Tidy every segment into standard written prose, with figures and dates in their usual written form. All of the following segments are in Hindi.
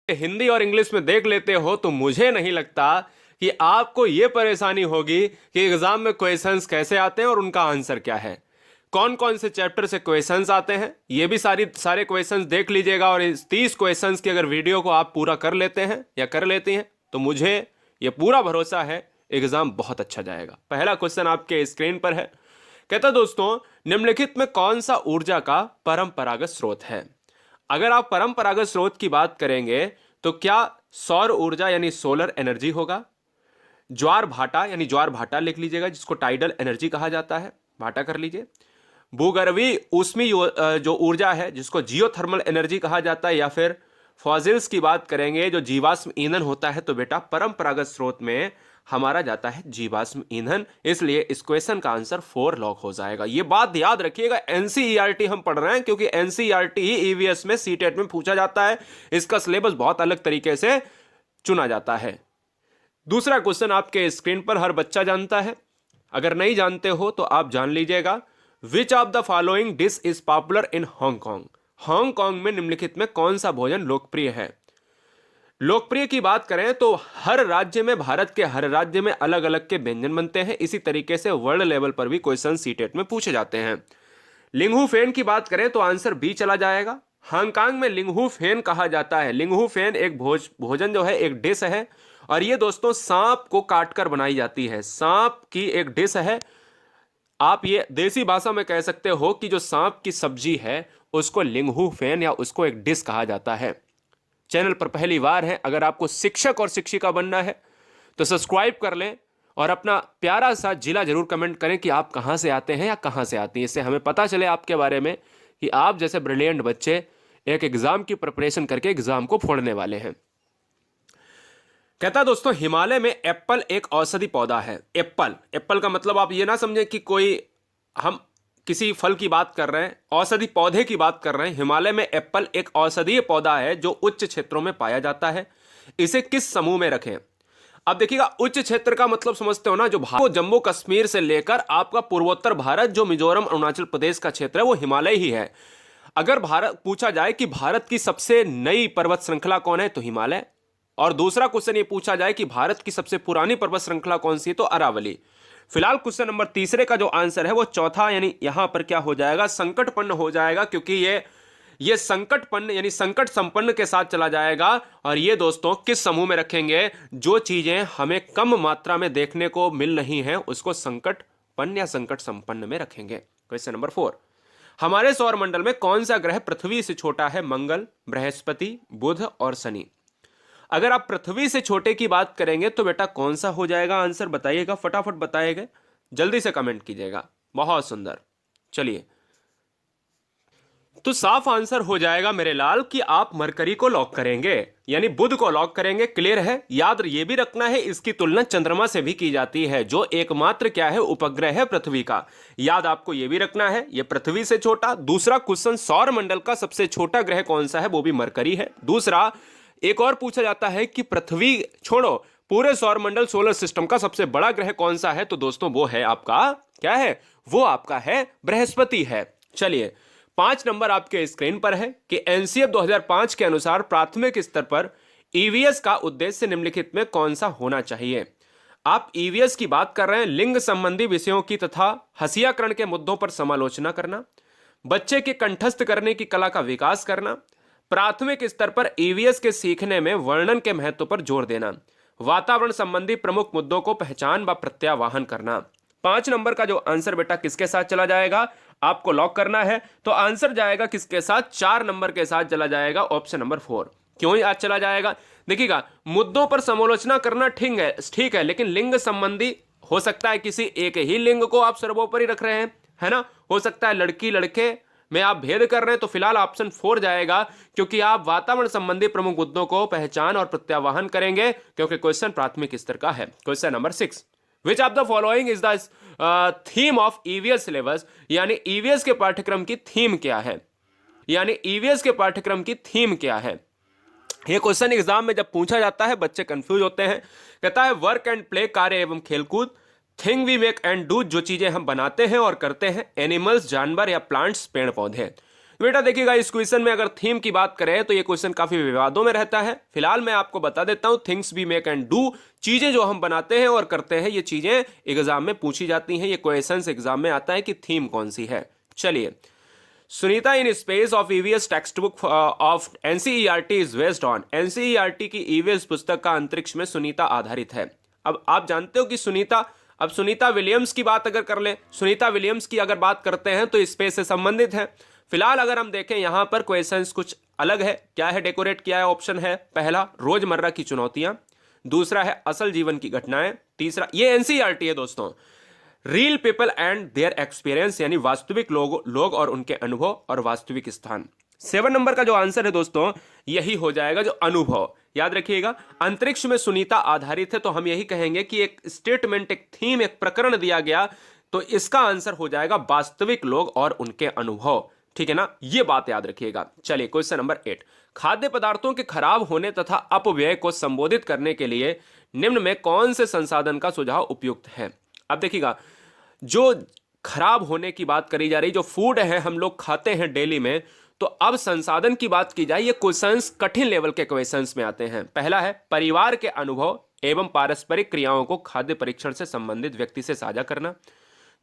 हिंदी और इंग्लिश में देख लेते हो तो मुझे नहीं लगता कि आपको यह परेशानी होगी कि एग्जाम में क्वेश्चंस कैसे आते हैं और उनका आंसर क्या है, कौन कौन से चैप्टर से क्वेश्चंस आते हैं। ये भी सारे क्वेश्चंस देख लीजिएगा और इस 30 क्वेश्चंस की अगर वीडियो को आप पूरा कर लेते हैं या कर लेती हैं तो मुझे ये पूरा भरोसा है एग्जाम बहुत अच्छा जाएगा। पहला क्वेश्चन आपके स्क्रीन पर है। कहता दोस्तों, निम्नलिखित में कौन सा ऊर्जा का परंपरागत स्रोत है। अगर आप परंपरागत स्रोत की बात करेंगे तो क्या सौर ऊर्जा यानी सोलर एनर्जी होगा, ज्वार भाटा यानी ज्वार भाटा लिख लीजिएगा जिसको टाइडल एनर्जी कहा जाता है, भाटा कर लीजिए। भूगर्भीय ऊष्मी जो ऊर्जा है जिसको जियोथर्मल एनर्जी कहा जाता है, या फिर फॉसिल्स की बात करेंगे जो जीवाश्म ईंधन होता है, तो बेटा परंपरागत स्रोत में हमारा जाता है जीवाश्म ईंधन। इसलिए इस क्वेश्चन का आंसर 4 लॉक हो जाएगा। ये बात याद रखिएगा, एनसीईआरटी हम पढ़ रहे हैं क्योंकि एनसीईआरटी ही ईवीएस में सीटेट में पूछा जाता है। इसका सिलेबस बहुत अलग तरीके से चुना जाता है। दूसरा क्वेश्चन आपके स्क्रीन पर हर बच्चा जानता है, अगर नहीं जानते हो तो आप जान लीजिएगा। Which of the following dish is popular in Hong Kong. Hong Kong में निम्नलिखित में कौन सा भोजन लोकप्रिय है। लोकप्रिय की बात करें तो हर राज्य में, भारत के हर राज्य में अलग अलग के व्यंजन बनते हैं। इसी तरीके से वर्ल्ड लेवल पर भी क्वेश्चन सीटेट में पूछे जाते हैं। लिंगहू फेन की बात करें तो आंसर बी चला जाएगा। हांगकांग में लिंगहू फेन कहा जाता है। लिंगहू फेन एक भोजन जो है, एक डिश है, और ये दोस्तों सांप को काटकर बनाई जाती है। सांप की एक डिश है। आप ये देसी भाषा में कह सकते हो कि जो सांप की सब्जी है उसको लिंगहू फेन या उसको एक डिश कहा जाता है। चैनल पर पहली बार है, अगर आपको शिक्षक और शिक्षिका बनना है तो सब्सक्राइब कर लें और अपना प्यारा सा जिला जरूर कमेंट करें कि आप कहां से आते हैं या कहां से आती हैं। इससे हमें पता चले आपके बारे में कि आप जैसे ब्रिलियंट बच्चे एक एग्जाम की प्रिपरेशन करके एग्जाम को फोड़ने वाले हैं। कहता दोस्तों, हिमालय में एप्पल एक औषधि पौधा है। एप्पल का मतलब आप ये ना समझें कि कोई हम किसी फल की बात कर रहे हैं, औषधि पौधे की बात कर रहे हैं। हिमालय में एप्पल एक औषधीय पौधा है जो उच्च क्षेत्रों में पाया जाता है। इसे किस समूह में रखें। अब देखिएगा, उच्च क्षेत्र का मतलब समझते हो ना, जो भारत जम्मू कश्मीर से लेकर आपका पूर्वोत्तर भारत, जो मिजोरम अरुणाचल प्रदेश का क्षेत्र है वो हिमालय ही है। अगर भारत पूछा जाए कि भारत की सबसे नई पर्वत श्रृंखला कौन है तो हिमालय, और दूसरा क्वेश्चन ये पूछा जाए कि भारत की सबसे पुरानी पर्वत श्रृंखला कौन सी है तो अरावली। फिलहाल क्वेश्चन नंबर तीसरे का जो आंसर है वो चौथा, यानी यहां पर क्या हो जाएगा, संकटपन्न हो जाएगा, क्योंकि ये संकटपन्न यानी संकट संपन्न के साथ चला जाएगा। और ये दोस्तों किस समूह में रखेंगे, जो चीजें हमें कम मात्रा में देखने को मिल रही हैं उसको संकटपन्न या संकट संपन्न में रखेंगे। क्वेश्चन नंबर 4, हमारे सौर मंडल में कौन सा ग्रह पृथ्वी से छोटा है। मंगल, बृहस्पति, बुध और शनि। अगर आप पृथ्वी से छोटे की बात करेंगे तो बेटा कौन सा हो जाएगा आंसर, बताइएगा, फटाफट बताइएगा, जल्दी से कमेंट कीजिएगा। बहुत सुंदर। चलिए, तो साफ आंसर हो जाएगा मेरे लाल कि आप मरकरी को लॉक करेंगे, यानी बुध को लॉक करेंगे। क्लियर है। याद ये भी रखना है इसकी तुलना चंद्रमा से भी की जाती है जो एकमात्र क्या है, उपग्रह है पृथ्वी का। याद आपको ये भी रखना है, ये पृथ्वी से छोटा। दूसरा क्वेश्चन, सौर मंडल का सबसे छोटा ग्रह कौन सा है, वो भी मरकरी है। दूसरा, एक और पूछा जाता है कि पृथ्वी छोड़ो पूरे सौर मंडल सोलर सिस्टम का सबसे बड़ा ग्रह कौन सा है, तो दोस्तों वो है आपका, क्या है, वो आपका है बृहस्पति है। चलिए, 5 नंबर आपके स्क्रीन पर है कि एनसीएफ 2005 के अनुसार प्राथमिक स्तर पर ईवीएस का उद्देश्य निम्नलिखित में कौन सा होना चाहिए। आप ईवीएस की बात कर रहे हैं, लिंग संबंधी विषयों की तथा हसियाकरण के मुद्दों पर समालोचना करना, बच्चे के कंठस्थ करने की कला का विकास करना, प्राथमिक स्तर पर ईवीएस के सीखने में वर्णन के महत्व पर जोर देना, वातावरण संबंधी प्रमुख मुद्दों को पहचान व प्रत्यावाहन करना। 5 नंबर का जो आंसर बेटा किसके साथ चला जाएगा, आपको लॉक करना है तो आंसर जाएगा किसके साथ, 4 नंबर के साथ चला जाएगा, ऑप्शन नंबर 4। क्यों आज चला जाएगा, देखिएगा, मुद्दों पर समालोचना करना ठीक है, लेकिन लिंग संबंधी हो सकता है किसी एक ही लिंग को आप सर्वोपरि रख रहे हैं, है ना, हो सकता है लड़की लड़के में आप भेद कर रहे हैं, तो फिलहाल ऑप्शन 4 जाएगा, क्योंकि आप वातावरण संबंधी प्रमुख मुद्दों को पहचान और प्रत्यावाहन करेंगे, क्योंकि क्वेश्चन प्राथमिक स्तर का है। Question number 6, which of the following is the theme of EVS syllabus, यानी ईवीएस के पाठ्यक्रम की थीम क्या है, यानी ईवीएस के पाठ्यक्रम की थीम क्या है। ये क्वेश्चन एग्जाम में जब पूछा जाता है बच्चे कंफ्यूज होते हैं। कहता है वर्क एंड प्ले, कार्य एवं खेलकूद, thing we make and do, जो चीजें हम बनाते हैं और करते हैं, एनिमल्स, जानवर या प्लांट्स, पेड़ पौधे। बेटा देखिएगा, इस क्वेश्चन में अगर थीम की बात करें तो ये क्वेश्चन काफी विवादों में रहता है। फिलहाल मैं आपको बता देता हूं, things we make and do, चीजें जो हम बनाते हैं और करते हैं, ये चीजें एग्जाम में पूछी जाती हैं, ये क्वेश्चन एग्जाम में आता है कि थीम कौन सी है। चलिए, Sunita in space of EVS text book of NCERT is based on. NCERT की ईवीएस पुस्तक का अंतरिक्ष में सुनीता आधारित है। अब आप जानते हो कि सुनीता, अब सुनीता विलियम्स की बात अगर कर ले, सुनीता विलियम्स की अगर बात करते हैं तो स्पेस से संबंधित है। फिलहाल अगर हम देखें यहां पर क्वेश्चंस कुछ अलग है। क्या है डेकोरेट किया है? ऑप्शन है पहला रोजमर्रा की चुनौतियां, दूसरा है असल जीवन की घटनाएं, तीसरा, ये एनसीईआरटी है दोस्तों, real people and their experience, यानी वास्तविक लोग और उनके अनुभव और वास्तविक स्थान। 7 नंबर का जो आंसर है दोस्तों, यही हो जाएगा जो अनुभव। याद रखिएगा, अंतरिक्ष में सुनीता आधारित है, तो हम यही कहेंगे कि एक स्टेटमेंट, एक थीम, एक प्रकरण दिया गया, तो इसका आंसर हो जाएगा वास्तविक लोग और उनके अनुभव। ठीक है ना, ये बात याद रखिएगा। चलिए क्वेश्चन नंबर 8, खाद्य पदार्थों के खराब होने तथा अपव्यय को संबोधित करने के लिए निम्न में कौन से संसाधन का सुझाव उपयुक्त है? अब देखिएगा, जो खराब होने की बात करी जा रही, जो फूड है हम लोग खाते हैं डेली में, तो अब संसाधन की बात की जाए, ये क्वेश्चंस कठिन लेवल के क्वेश्चंस में आते हैं। पहला है परिवार के अनुभव एवं पारस्परिक क्रियाओं को खाद्य परीक्षण से संबंधित व्यक्ति से साझा करना।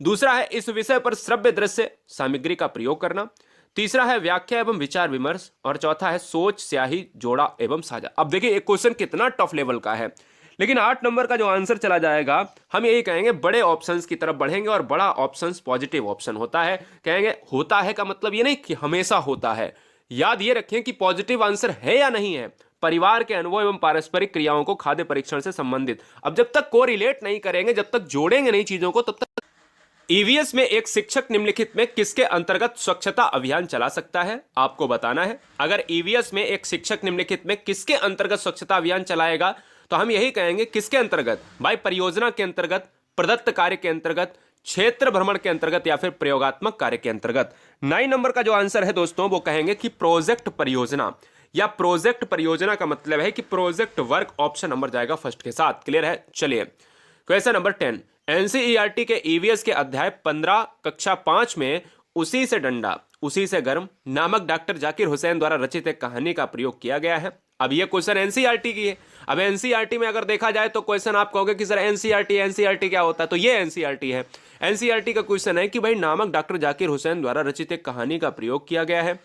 दूसरा है इस विषय पर श्रव्य दृश्य सामग्री का प्रयोग करना। तीसरा है व्याख्या एवं विचार विमर्श, और चौथा है सोच, स्याही, जोड़ा एवं साझा। अब देखिए एक क्वेश्चन कितना टफ लेवल का है, लेकिन 8 नंबर का जो आंसर चला जाएगा, हम यही कहेंगे बड़े ऑप्शंस की तरफ बढ़ेंगे, और बड़ा ऑप्शंस पॉजिटिव ऑप्शन होता है। कहेंगे होता है का मतलब ये नहीं कि हमेशा होता है। याद ये रखें कि पॉजिटिव आंसर है या नहीं है, परिवार के अनुभव एवं पारस्परिक क्रियाओं को खाद्य परीक्षण से संबंधित। अब जब तक कोरिलेट नहीं करेंगे, जब तक जोड़ेंगे नहीं चीजों को, तब तक। ईवीएस में एक शिक्षक निम्नलिखित में किसके अंतर्गत स्वच्छता अभियान चला सकता है? आपको बताना है। अगर ईवीएस में एक शिक्षक निम्नलिखित में किसके अंतर्गत स्वच्छता अभियान चलाएगा, तो हम यही कहेंगे किसके अंतर्गत? भाई परियोजना के अंतर्गत, प्रदत्त कार्य के अंतर्गत, क्षेत्र भ्रमण के अंतर्गत, या फिर प्रयोगात्मक कार्य के अंतर्गत। 9 नंबर का जो आंसर है दोस्तों, वो कहेंगे कि प्रोजेक्ट परियोजना, या प्रोजेक्ट परियोजना का मतलब है कि प्रोजेक्ट वर्क। ऑप्शन नंबर जाएगा फर्स्ट के साथ। क्लियर है? चलिए क्वेश्चन नंबर 10, एनसीईआरटी के ईवीएस के अध्याय 15 कक्षा 5 में उसी से डंडा उसी से गर्म नामक डॉक्टर जाकिर हुसैन द्वारा रचित एक कहानी का प्रयोग किया गया है। अब ये क्वेश्चन एनसीईआरटी की है। अब एनसीईआरटी में अगर देखा जाए तो क्वेश्चन आप कहोगे कि सर एनसीईआरटी क्या होता है, तो ये एनसीईआरटी है। एनसीईआरटी का क्वेश्चन है कि भाई नामक डॉक्टर जाकिर हुसैन द्वारा रचित एक कहानी का प्रयोग किया गया है।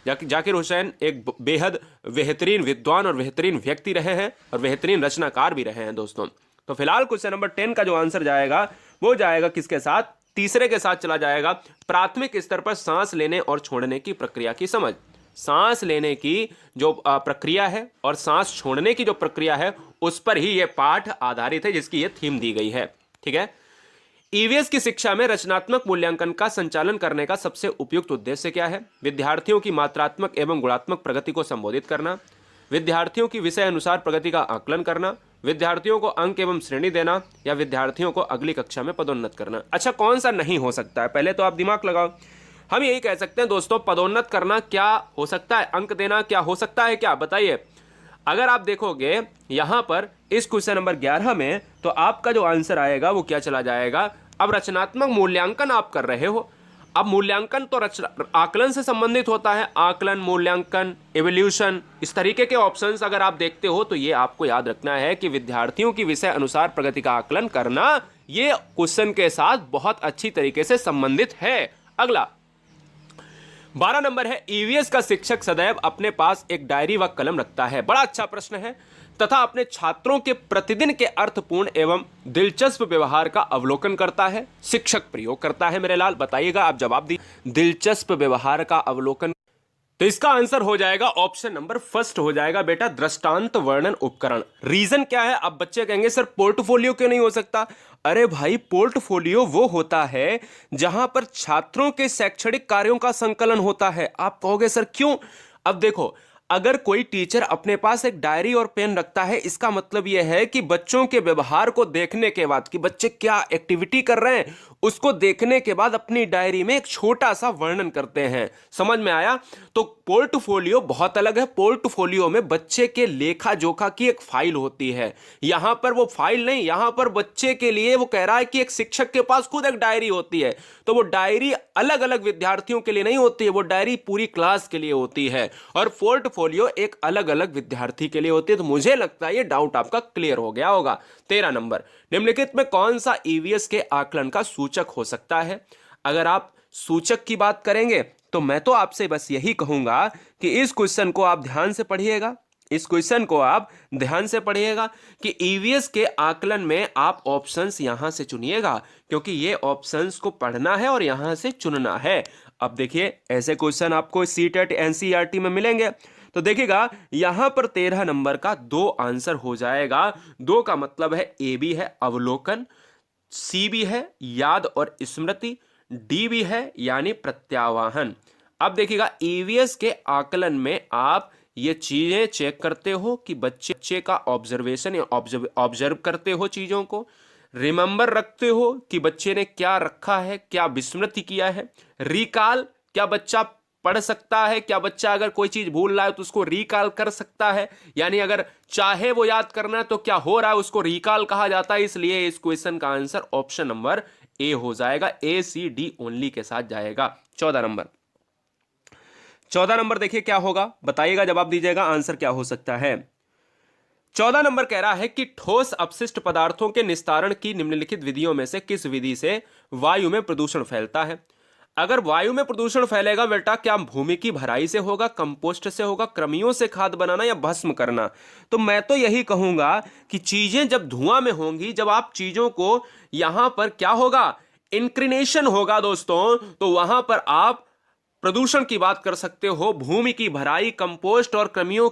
जाकिर हुसैन एक बेहद बेहतरीन विद्वान और बेहतरीन व्यक्ति रहे हैं, और बेहतरीन रचनाकार भी रहे हैं दोस्तों। तो फिलहाल क्वेश्चन नंबर 10 का जो आंसर जाएगा, वो जाएगा किसके साथ? तीसरे के साथ चला जाएगा, प्राथमिक स्तर पर सांस लेने और छोड़ने की प्रक्रिया की समझ। सांस लेने की जो प्रक्रिया है और सांस छोड़ने की जो प्रक्रिया है, उस पर ही यह पाठ आधारित है, जिसकी यह थीम दी गई है। ठीक है। ईवीएस की शिक्षा में रचनात्मक मूल्यांकन का संचालन करने का सबसे उपयुक्त उद्देश्य क्या है? विद्यार्थियों की मात्रात्मक एवं गुणात्मक प्रगति को संबोधित करना, विद्यार्थियों की विषय अनुसार प्रगति का आकलन करना, विद्यार्थियों को अंक एवं श्रेणी देना, या विद्यार्थियों को अगली कक्षा में पदोन्नत करना। अच्छा, कौन सा नहीं हो सकता है? पहले तो आप दिमाग लगाओ। हम यही कह सकते हैं दोस्तों, पदोन्नत करना क्या हो सकता है, अंक देना क्या हो सकता है, क्या बताइए? अगर आप देखोगे यहां पर इस क्वेश्चन नंबर 11 में, तो आपका जो आंसर आएगा वो क्या चला जाएगा? अब रचनात्मक मूल्यांकन आप कर रहे हो। अब मूल्यांकन तो आकलन से संबंधित होता है, आकलन, मूल्यांकन, इवोल्यूशन, इस तरीके के ऑप्शंस अगर आप देखते हो, तो ये आपको याद रखना है कि विद्यार्थियों की विषय अनुसार प्रगति का आकलन करना, ये क्वेश्चन के साथ बहुत अच्छी तरीके से संबंधित है। अगला 12 नंबर है, ईवीएस का शिक्षक सदैव अपने पास एक डायरी व कलम रखता है। बड़ा अच्छा प्रश्न है। तथा अपने छात्रों के प्रतिदिन के अर्थपूर्ण एवं दिलचस्प व्यवहार का अवलोकन करता है। शिक्षक प्रयोग करता है मेरे लाल, बताइएगा आप जवाब दी। दिलचस्प व्यवहार का अवलोकन, तो इसका आंसर हो जाएगा ऑप्शन नंबर फर्स्ट हो जाएगा बेटा, दृष्टांत वर्णन उपकरण। रीजन क्या है? अब बच्चे कहेंगे सर पोर्टफोलियो क्यों नहीं हो सकता? अरे भाई, पोर्टफोलियो वो होता है जहां पर छात्रों के शैक्षणिक कार्यों का संकलन होता है। आप कहोगे सर क्यों? अब देखो, अगर कोई टीचर अपने पास एक डायरी और पेन रखता है, इसका मतलब यह है कि बच्चों के व्यवहार को देखने के बाद कि बच्चे क्या एक्टिविटी कर रहे हैं, उसको देखने के बाद अपनी डायरी में एक छोटा सा वर्णन करते हैं। समझ में आया? तो पोर्टफोलियो बहुत अलग है। पोर्टफोलियो में बच्चे के लेखा जोखा की एक फाइल होती है। यहां पर वो फाइल नहीं, यहां पर बच्चे के लिए वो कह रहा है कि एक शिक्षक के पास खुद एक डायरी होती है। तो वो डायरी अलग अलग विद्यार्थियों के लिए नहीं होती है, वो डायरी पूरी क्लास के लिए होती है, और पोर्टफोलियो एक अलग अलग विद्यार्थी के लिए होती है। तो मुझे लगता है ये डाउट आपका क्लियर हो गया होगा। 13 नंबर, निम्नलिखित में कौन सा ईवीएस के आकलन का सूचक हो सकता है? अगर आप सूचक की बात करेंगे तो मैं तो आपसे बस यही कहूंगा कि इस क्वेश्चन को आप ध्यान से पढ़िएगा। इस क्वेश्चन को आप ध्यान से पढ़िएगा कि ईवीएस के आकलन में आप ऑप्शंस यहां से चुनिएगा, क्योंकि ये ऑप्शंस को पढ़ना है और यहां से चुनना है। अब देखिए, ऐसे क्वेश्चन आपको सीटेट एनसीईआरटी में मिलेंगे। तो देखिएगा, यहां पर 13 नंबर का 2 आंसर हो जाएगा। 2 का मतलब है ए भी है अवलोकन, सी भी है याद और स्मृति, डी भी है यानी प्रत्यावाहन। अब देखिएगा, ईवीएस के आकलन में आप ये चीजें चेक करते हो कि बच्चे का ऑब्जर्वेशन या ऑब्जर्व करते हो, चीजों को रिमेंबर रखते हो कि बच्चे ने क्या रखा है, क्या विस्मृति किया है, रिकॉल, क्या बच्चा पढ़ सकता है, क्या बच्चा अगर कोई चीज भूल रहा है तो उसको रिकॉल कर सकता है, यानी अगर चाहे वो याद करना है तो क्या हो रहा है उसको रिकॉल कहा जाता है। इसलिए इस क्वेश्चन का आंसर ऑप्शन नंबर ए हो जाएगा, ए सी डी ओनली के साथ जाएगा। 14 नंबर देखिए क्या होगा, बताइएगा, जवाब दीजिएगा, आंसर क्या हो सकता है। 14 नंबर कह रहा है कि ठोस अपशिष्ट पदार्थों के निस्तारण की निम्नलिखित विधियों में से किस विधि से वायु में प्रदूषण फैलता है? अगर वायु में प्रदूषण फैलेगा बेटा, क्या भूमि की भराई से होगा, कंपोस्ट से होगा, कृमियों से खाद बनाना या भस्म करना? तो मैं तो यही कहूंगा कि चीजें जब धुआं में होंगी, जब आप चीजों को यहां पर क्या होगा, इंक्रिनेशन होगा दोस्तों, तो वहां पर आप प्रदूषण की बात कर सकते हो। भूमि की भराई, कंपोस्ट और कृमियों